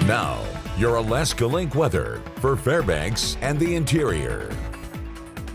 Now, your Alaska Link weather for Fairbanks and the interior.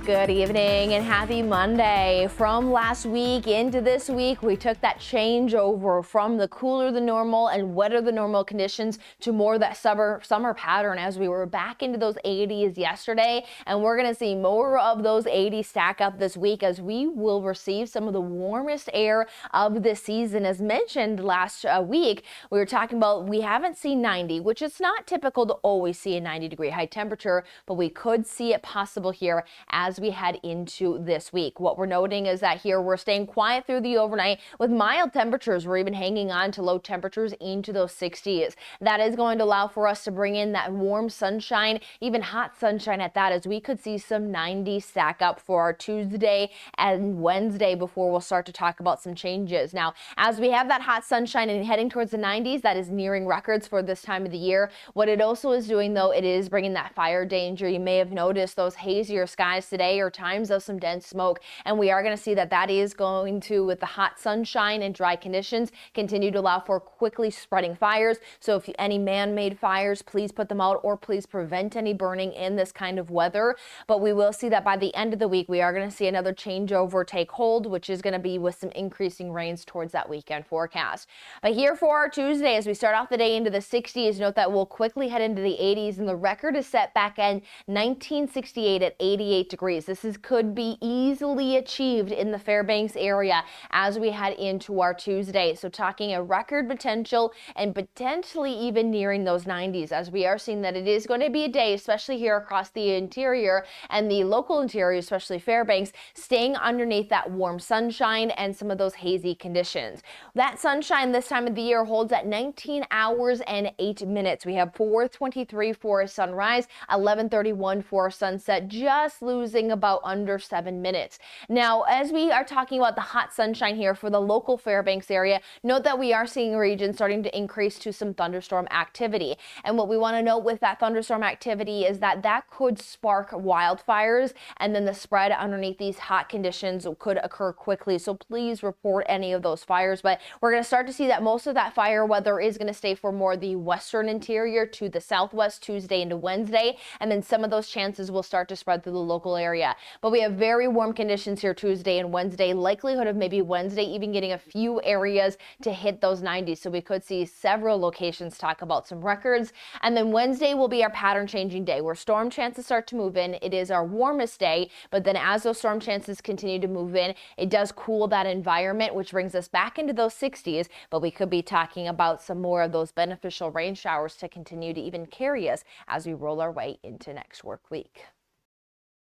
Good evening and happy Monday. From last week into this week, we took that changeover from the cooler than normal and wetter than normal conditions to more that summer pattern as we were back into those 80s yesterday. And we're going to see more of those 80s stack up this week as we will receive some of the warmest air of the season. As mentioned last week, we were talking about we haven't seen 90, which is not typical to always see a 90-degree high temperature, but we could see it possible here as we head into this week. What we're noting is that here we're staying quiet through the overnight with mild temperatures. We're even hanging on to low temperatures into those 60s. That is going to allow for us to bring in that warm sunshine, even hot sunshine at that, as we could see some 90s stack up for our Tuesday and Wednesday before we'll start to talk about some changes. Now, as we have that hot sunshine and heading towards the 90s, that is nearing records for this time of the year. What it also is doing, though, it is bringing that fire danger. You may have noticed those hazier skies today, or times of some dense smoke, and we are going to see that is going to, with the hot sunshine and dry conditions, continue to allow for quickly spreading fires. So if any man-made fires, please put them out or please prevent any burning in this kind of weather. But we will see that by the end of the week, we are going to see another changeover take hold, which is going to be with some increasing rains towards that weekend forecast. But here for our Tuesday, as we start off the day into the 60s, note that we'll quickly head into the 80s, and the record is set back in 1968 at 88 degrees. This could be easily achieved in the Fairbanks area as we head into our Tuesday. So talking a record potential and potentially even nearing those 90s, as we are seeing that it is going to be a day, especially here across the interior and the local interior, especially Fairbanks, staying underneath that warm sunshine and some of those hazy conditions. That sunshine this time of the year holds at 19 hours and 8 minutes. We have 4:23 for a sunrise, 11:31 for a sunset, just losing about under 7 minutes. Now, as we are talking about the hot sunshine here for the local Fairbanks area, note that we are seeing regions starting to increase to some thunderstorm activity. And what we want to note with that thunderstorm activity is that could spark wildfires, and then the spread underneath these hot conditions could occur quickly. So please report any of those fires. But we're going to start to see that most of that fire weather is going to stay for more the western interior to the southwest Tuesday into Wednesday, and then some of those chances will start to spread through the local area. But we have very warm conditions here Tuesday and Wednesday, likelihood of maybe Wednesday even getting a few areas to hit those 90s. So we could see several locations talk about some records. And then Wednesday will be our pattern changing day where storm chances start to move in. It is our warmest day, but then as those storm chances continue to move in, it does cool that environment, which brings us back into those 60s. But we could be talking about some more of those beneficial rain showers to continue to even carry us as we roll our way into next work week.